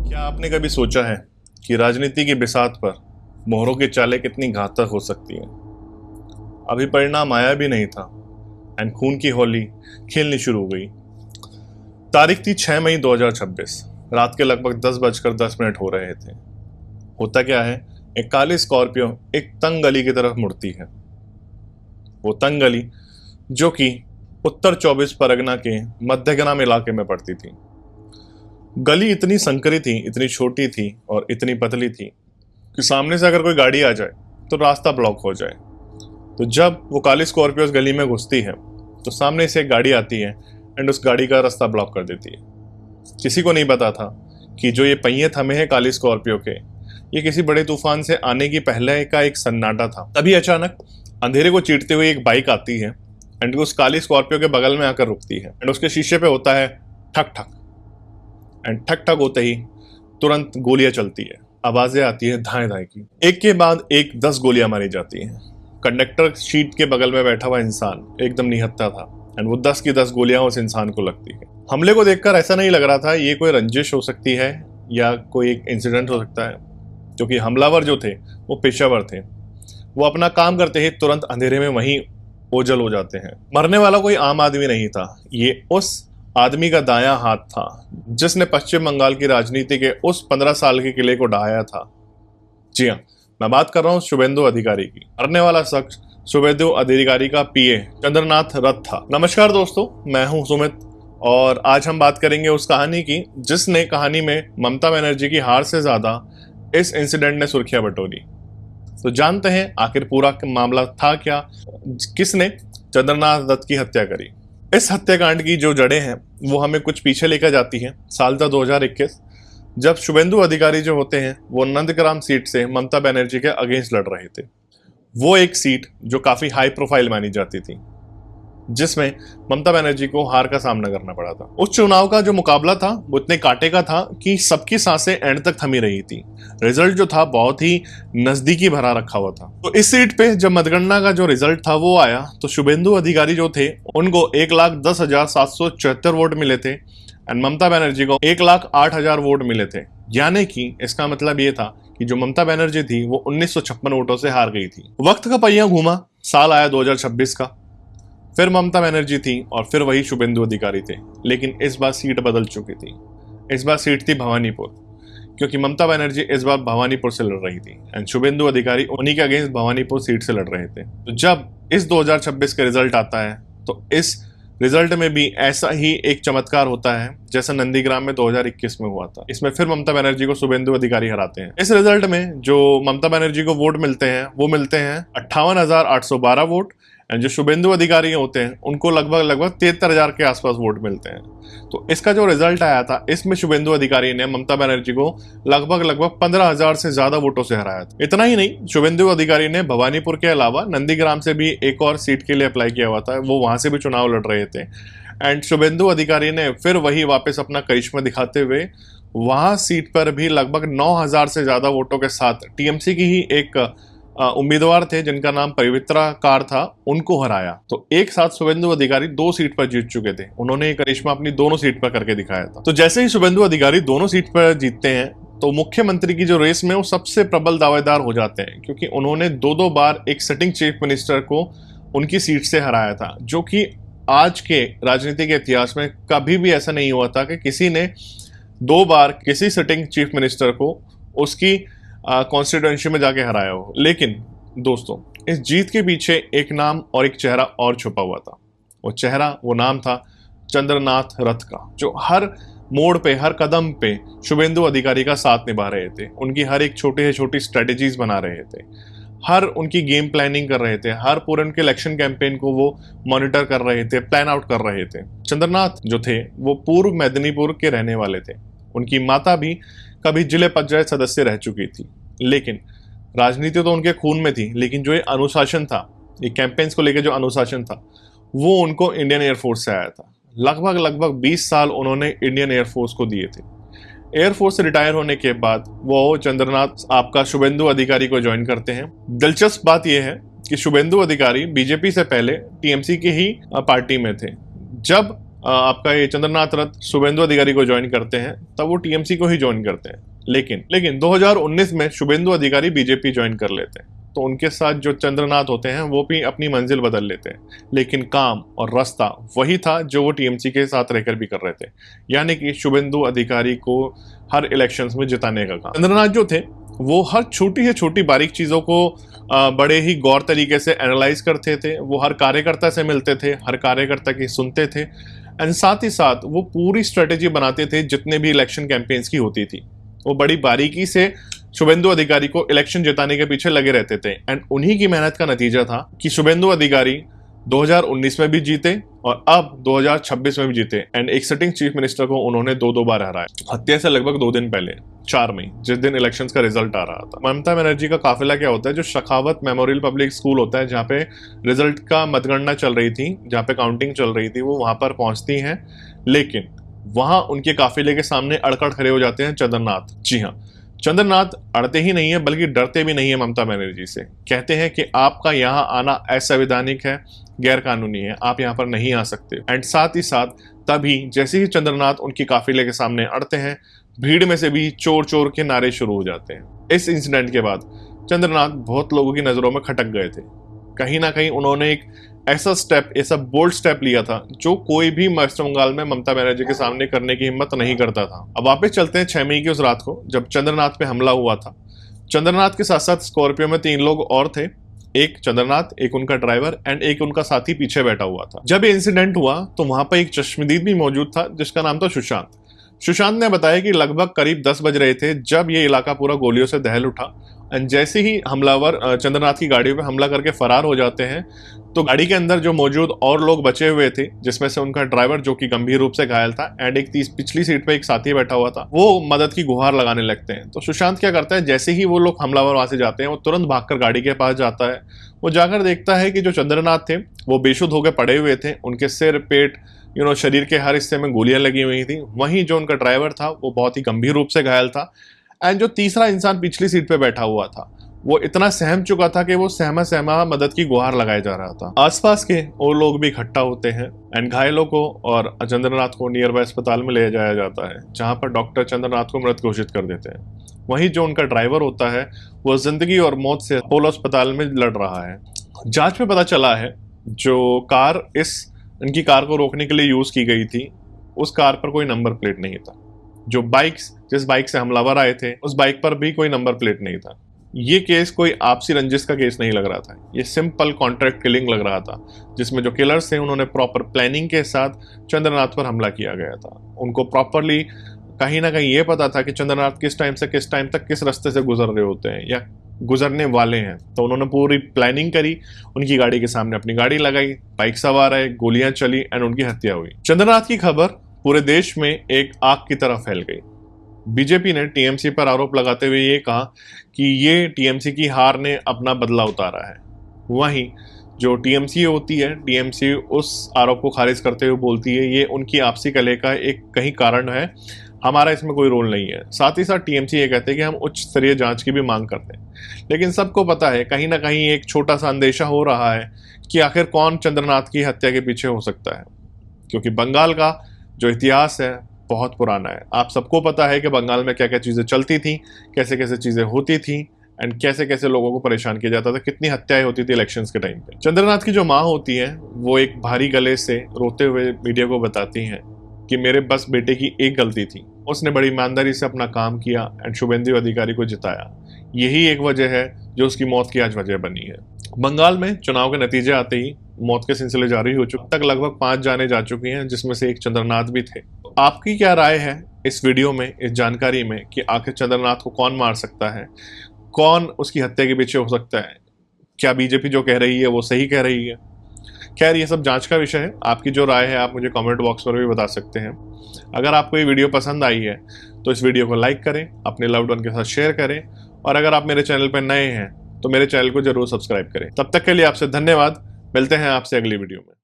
क्या आपने कभी सोचा है कि राजनीति की बिसात पर मोहरों की चालें कितनी घातक हो सकती हैं? अभी परिणाम आया भी नहीं था एंड खून की होली खेलनी शुरू हो गई। तारीख थी 6 मई 2026। रात के लगभग 10:10 हो रहे थे। होता क्या है, एक काली स्कॉर्पियो एक तंग गली की तरफ मुड़ती है। वो तंग गली जो कि उत्तर 24 परगना के मध्यग्राम इलाके में पड़ती थी। गली इतनी संकरी थी, इतनी छोटी थी और इतनी पतली थी कि सामने से अगर कोई गाड़ी आ जाए तो रास्ता ब्लॉक हो जाए। तो जब वो काली स्कॉर्पियो उस गली में घुसती है तो सामने से एक गाड़ी आती है एंड उस गाड़ी का रास्ता ब्लॉक कर देती है। किसी को नहीं पता था कि जो ये पहिए थमे हैं काली स्कॉर्पियो के, ये किसी बड़े तूफान से आने की पहले का एक सन्नाटा था। तभी अचानक अंधेरे को चीरते हुए एक बाइक आती है एंड उस काली स्कॉर्पियो के बगल में आकर रुकती है एंड उसके शीशे पे होता है ठक ठक। एंड ठक ठक होते ही तुरंत गोलियां चलती है, आवाजें आती है धाए धाए की। एक के बाद एक 10 गोलियां मारी जाती हैं। कंडक्टर सीट के बगल में बैठा हुआ इंसान एकदम निहत्था था एंड वो 10 की 10 गोलियां उस इंसान को लगती है। हमले को देखकर ऐसा नहीं लग रहा था ये कोई रंजिश हो सकती है या कोई एक इंसिडेंट हो सकता है, क्योंकि हमलावर जो थे वो पेशावर थे। वो अपना काम करते ही तुरंत अंधेरे में वहीं ओझल हो जाते हैं। मरने वाला कोई आम आदमी नहीं था, ये उस आदमी का दायां हाथ था जिसने पश्चिम बंगाल की राजनीति के उस 15 साल के किले को ढहाया था। जी हाँ, मैं बात कर रहा हूँ शुभेंदु अधिकारी की। मरने वाला शख्स शुभेंदु अधिकारी का पीए चंद्रनाथ रथ था। नमस्कार दोस्तों, मैं हूं सुमित और आज हम बात करेंगे उस कहानी की जिसने कहानी में ममता बनर्जी की हार से ज्यादा इस इंसिडेंट ने सुर्खियां बटोरी। तो जानते हैं आखिर पूरा मामला था क्या, किसने चंद्रनाथ दत्त की हत्या करी। इस हत्याकांड की जो जड़ें हैं वो हमें कुछ पीछे लेकर जाती हैं। साल था 2021, जब शुभेंदु अधिकारी जो होते हैं वो नंदग्राम सीट से ममता बनर्जी के अगेंस्ट लड़ रहे थे। वो एक सीट जो काफी हाई प्रोफाइल मानी जाती थी, जिसमें ममता बनर्जी को हार का सामना करना पड़ा था। उस चुनाव का जो मुकाबला था वो इतने कांटे का था कि सबकी सांसें एंड तक थमी रही थी। रिजल्ट जो था बहुत ही नजदीकी भरा रखा हुआ था। तो इस सीट पे जब मतगणना का जो रिजल्ट था वो आया तो शुभेंदु अधिकारी जो थे उनको 1,10,774 वोट मिले थे एंड ममता बनर्जी को 1,08,000 वोट मिले थे। यानी कि इसका मतलब ये था कि जो ममता बनर्जी थी वो 1956 वोटों से हार गई थी। वक्त का पहिया घूमा, साल आया 2026 का, फिर ममता बनर्जी थी और फिर वही शुभेंदु अधिकारी थे। लेकिन इस बार सीट बदल चुकी थी। इस बार सीट थी भवानीपुर, क्योंकि ममता बनर्जी इस बार भवानीपुर से लड़ रही थी एंड शुभेंदु अधिकारी उन्हीं के अगेंस्ट भवानीपुर सीट से लड़ रहे थे। तो जब इस 2026 का रिजल्ट आता है तो इस रिजल्ट में भी ऐसा ही एक चमत्कार होता है जैसा नंदीग्राम में 2021 में हुआ था। इसमें फिर ममता बनर्जी को शुभेंदु अधिकारी हराते हैं। इस रिजल्ट में जो ममता बनर्जी को वोट मिलते हैं वो मिलते हैं 58,812 वोट एंड जो शुभेंदु अधिकारी होते हैं उनको लगभग 73,000 के आसपास वोट मिलते हैं। तो इसका जो रिजल्ट आया था इसमें शुभेंदु अधिकारी ने ममता बनर्जी को लगभग 15,000 से ज्यादा वोटों से हराया था। इतना ही नहीं, शुभेंदु अधिकारी ने भवानीपुर के अलावा नंदीग्राम से भी एक और सीट के लिए अप्लाई किया हुआ था, वो वहां से भी चुनाव लड़ रहे थे एंड शुभेंदु अधिकारी ने फिर वही वापस अपना करिश्मा दिखाते हुए वहां सीट पर भी लगभग 9,000 से ज्यादा वोटों के साथ टीएमसी की ही एक उम्मीदवार थे जिनका नाम पवित्रा कार था, उनको हराया। तो एक साथ शुभेंदु अधिकारी 2 सीट पर जीत चुके थे। उन्होंने ये करिश्मा अपनी दोनों सीट पर करके दिखाया था। तो जैसे ही शुभेंदु अधिकारी दोनों सीट पर जीतते हैं तो मुख्यमंत्री की जो रेस में वो सबसे प्रबल दावेदार हो जाते हैं, क्योंकि उन्होंने 2 बार एक सिटिंग चीफ मिनिस्टर को उनकी सीट से हराया था, जो कि आज के राजनीति के इतिहास में कभी भी ऐसा नहीं हुआ था कि किसी ने 2 बार किसी सिटिंग चीफ मिनिस्टर को उसकी कॉन्स्टिट्यूएंसी में जाके हराया हो। लेकिन दोस्तों, इस जीत के पीछे एक नाम और एक चेहरा और छुपा हुआ था। वो चेहरा, वो नाम था चंद्रनाथ रथ का, जो हर मोड़ पे, हर कदम पे शुभेंदु अधिकारी का साथ निभा रहे थे। उनकी हर एक छोटी से छोटी स्ट्रेटेजीज बना रहे थे, हर उनकी गेम प्लानिंग कर रहे थे, हर पूरे उनके इलेक्शन कैंपेन को वो मॉनिटर कर रहे थे, प्लान आउट कर रहे थे। चंद्रनाथ जो थे वो पूर्व मेदिनीपुर के रहने वाले थे। उनकी माता भी कभी जिले पंचायत सदस्य रह चुकी थी। लेकिन राजनीति तो उनके खून में थी, लेकिन जो ये अनुशासन था, ये कैंपेन्स को लेकर जो अनुशासन था, वो उनको इंडियन एयरफोर्स से आया था। लगभग 20 साल उन्होंने इंडियन एयरफोर्स को दिए थे। एयरफोर्स से रिटायर होने के बाद वो चंद्रनाथ आपका शुभेंदु अधिकारी को ज्वाइन करते हैं। दिलचस्प बात यह है कि शुभेंदु अधिकारी बीजेपी से पहले टीएमसी की ही पार्टी में थे। जब आपका ये चंद्रनाथ रथ शुभेंदु अधिकारी को ज्वाइन करते हैं, तब वो टीएमसी को ही ज्वाइन करते हैं। लेकिन 2019 में शुभेंदु अधिकारी बीजेपी ज्वाइन कर लेते हैं, तो उनके साथ जो चंद्रनाथ होते हैं वो भी अपनी मंजिल बदल लेते हैं, लेकिन काम और रास्ता वही था जो वो टीएमसी के साथ रहकर भी कर रहे थे, यानी कि शुभेंदु अधिकारी को हर इलेक्शंस में जिताने का काम। चंद्रनाथ जो थे वो हर छोटी से छोटी बारीक चीज़ों को बड़े ही गौर तरीके से एनालाइज करते थे। वो हर कार्यकर्ता से मिलते थे, हर कार्यकर्ता की सुनते थे, एंड साथ ही साथ वो पूरी स्ट्रेटेजी बनाते थे जितने भी इलेक्शन कैंपेन्स की होती थी। वो बड़ी बारीकी से शुभेंदु अधिकारी को इलेक्शन जिताने के पीछे लगे रहते थे, एंड उन्हीं की मेहनत का नतीजा था कि शुभेंदु अधिकारी 2019 में भी जीते और अब 2026 में भी जीते, एंड एक सिटिंग चीफ मिनिस्टर को उन्होंने दो बार हराया। हत्या से लगभग 2 दिन पहले 4 मई, जिस दिन इलेक्शंस का रिजल्ट आ रहा था। ममता बनर्जी का काफिला क्या होता है, जो शेखावत मेमोरियल पब्लिक स्कूल होता है जहाँ पे रिजल्ट का मतगणना चल रही थी, जहाँ पे काउंटिंग चल रही थी, वो वहां पर पहुंचती हैं, लेकिन वहां उनके काफिले के सामने अड़कड़ खड़े हो जाते हैं चंद्रनाथ। जी हाँ, चंद्रनाथ अड़ते ही नहीं है बल्कि डरते भी नहीं है ममता बनर्जी से। कहते हैं कि आपका यहाँ आना असंवैधानिक है, गैर कानूनी है, आप यहाँ पर नहीं आ सकते। एंड साथ ही साथ तभी जैसे ही चंद्रनाथ उनकी काफिले के सामने अड़ते हैं, भीड़ में से भी चोर चोर के नारे शुरू हो जाते हैं। इस इंसिडेंट के बाद चंद्रनाथ बहुत लोगों की नजरों में खटक गए थे। कहीं ना कहीं उन्होंने एक ऐसा बोल्ड स्टेप लिया था जो कोई भी वेस्ट बंगाल में ममता बनर्जी के सामने करने की हिम्मत नहीं करता था। अब वापस चलते हैं 6 मई की उस रात को, जब चंद्रनाथ पे हमला हुआ था। चंद्रनाथ के साथ साथ स्कॉर्पियो में 3 लोग और थे, एक चंद्रनाथ, एक उनका ड्राइवर एंड एक उनका साथी पीछे बैठा हुआ था। जब ये इंसिडेंट हुआ तो वहां पर एक चश्मदीद भी मौजूद था जिसका नाम था सुशांत। सुशांत ने बताया कि लगभग करीब 10 बज रहे थे जब ये इलाका पूरा गोलियों से दहल उठा, एंड जैसे ही हमलावर चंद्रनाथ की गाड़ियों पे हमला करके फरार हो जाते हैं, तो गाड़ी के अंदर जो मौजूद और लोग बचे हुए थे, जिसमें से उनका ड्राइवर जो कि गंभीर रूप से घायल था एंड एक पिछली सीट पे एक साथी बैठा हुआ था, वो मदद की गुहार लगाने लगते हैं। तो सुशांत क्या करता है, जैसे ही वो लोग हमलावर वहां से जाते हैं, वो तुरंत भागकर गाड़ी के पास जाता है। वो जाकर देखता है कि जो चंद्रनाथ थे वो बेशुद्ध होकर पड़े हुए थे, उनके सिर, पेट, शरीर के हर हिस्से में गोलियां लगी हुई थी। वहीं जो उनका ड्राइवर था वो बहुत ही गंभीर रूप से घायल था, एंड जो तीसरा इंसान पिछली सीट पे बैठा हुआ था वो इतना सहम चुका था कि वो सहमा मदद की गुहार लगाया जा रहा था। आसपास के और लोग भी इकट्ठा होते हैं एंड घायलों को और चंद्रनाथ को नियर बाय अस्पताल में ले जाया जाता है, जहां पर डॉक्टर चंद्रनाथ को मृत घोषित कर देते हैं। वहीं जो उनका ड्राइवर होता है वो जिंदगी और मौत से अपोलो अस्पताल में लड़ रहा है। जांच में पता चला है जो कार इनकी कार को रोकने के लिए यूज की गई थी, उस कार पर कोई नंबर प्लेट नहीं था। जो जिस बाइक से हमलावर आए थे उस बाइक पर भी कोई नंबर प्लेट नहीं था। ये केस कोई आपसी रंजिश का केस नहीं लग रहा था, ये सिंपल कॉन्ट्रैक्ट किलिंग लग रहा था, जिसमें जो किलर्स थे उन्होंने प्रॉपर प्लानिंग के साथ चंद्रनाथ पर हमला किया गया था। उनको प्रॉपरली कहीं ना कहीं ये पता था कि चंद्रनाथ किस टाइम से किस टाइम तक किस रास्ते से गुजर रहे होते हैं या गुजरने वाले हैं। तो उन्होंने पूरी प्लानिंग करी, उनकी गाड़ी के सामने अपनी गाड़ी लगाई, बाइक सवार आए, गोलियां चली एंड उनकी हत्या हुई। चंद्रनाथ की खबर पूरे देश में एक आग की तरह फैल गई। बीजेपी ने टीएमसी पर आरोप लगाते हुए ये कहा कि ये टीएमसी की हार ने अपना बदला उतारा है। वहीं जो टीएमसी होती है, टीएमसी उस आरोप को खारिज करते हुए बोलती है ये उनकी आपसी कलह का एक कहीं कारण है, हमारा इसमें कोई रोल नहीं है। साथ ही साथ टीएमसी ये कहते हैं कि हम उच्च स्तरीय जांच की भी मांग करते हैं। लेकिन सबको पता है कहीं ना कहीं एक छोटा सा अंदेशा हो रहा है कि आखिर कौन चंद्रनाथ की हत्या के पीछे हो सकता है, क्योंकि बंगाल का जो इतिहास है बहुत पुराना है। आप सबको पता है कि बंगाल में क्या क्या चीज़ें चलती थी, कैसे कैसे चीज़ें होती थी एंड कैसे कैसे लोगों को परेशान किया जाता था, कितनी हत्याएं होती थी इलेक्शंस के टाइम पे। चंद्रनाथ की जो माँ होती है वो एक भारी गले से रोते हुए मीडिया को बताती हैं कि मेरे बस बेटे की एक गलती थी, उसने बड़ी ईमानदारी से अपना काम किया एंड शुभेंदु अधिकारी को जिताया। यही एक वजह है जो उसकी मौत की आज वजह बनी है। बंगाल में चुनाव के नतीजे आते ही मौत के सिलसिले जारी हो चुके, तक लगभग 5 जाने जा चुकी हैं, जिसमें से एक चंद्रनाथ भी थे। आपकी क्या राय है इस वीडियो में, इस जानकारी में, कि आखिर चंद्रनाथ को कौन मार सकता है, कौन उसकी हत्या के पीछे हो सकता है? क्या बीजेपी जो कह रही है वो सही कह रही है? खैर ये सब जांच का विषय है। आपकी जो राय है आप मुझे कमेंट बॉक्स पर भी बता सकते हैं। अगर आपको ये वीडियो पसंद आई है तो इस वीडियो को लाइक करें, अपने लव्ड वन के साथ शेयर करें, और अगर आप मेरे चैनल पर नए हैं तो मेरे चैनल को जरूर सब्सक्राइब करें। तब तक के लिए आपसे धन्यवाद। मिलते हैं आपसे अगली वीडियो में।